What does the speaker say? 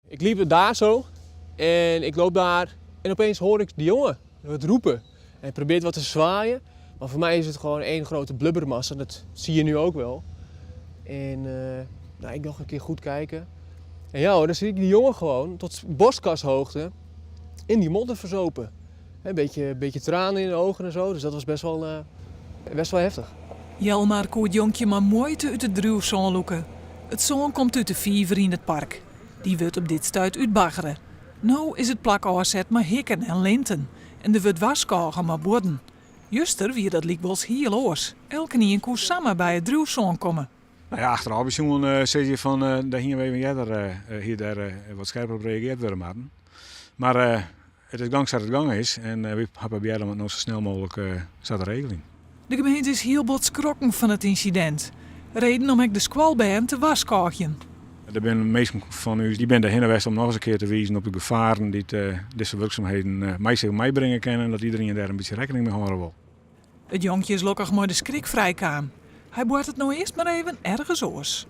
Ik liep daar zo en ik loop daar en opeens hoor ik die jongen het roepen. En hij probeert wat te zwaaien, maar voor mij is het gewoon één grote blubbermassa. Dat zie je nu ook wel. En ik nog een keer goed kijken. En ja hoor, dan zie ik die jongen gewoon tot borstkashoogte in die modder verzopen. Een beetje tranen in de ogen en zo, dus dat was best wel heftig. Jelmar kon het jonkje maar mooi uit het druwzoon loeken. Het zoon komt uit de vijver in het park. Die wordt op dit stuit uitbaggeren. Nou is het plak oorzet maar hikken en linten. En er wordt waskogen maar bodden. Juster wie dat liep wel heel oors. Elke nie een koers samen bij het druwzoon komen. Nou ja, achteraf is zeg je van daar hier even hier wat scherper op reageerd willen maken. Maar het is gang het gang is en we hebben proberen om het nog zo snel mogelijk te regelen. De gemeente is heel bot schrokken van het incident. Reden om ik de squalbaan te waskogen. Er zijn meesten van u die ben daarheen geweest om nog eens een keer te wijzen op de gevaren die deze werkzaamheden mij brengen kunnen en dat iedereen daar een beetje rekening mee houden wil. Het jonkje is gelukkig maar de schrik vrij kwam. Hij boort het nou eerst maar even ergens oors.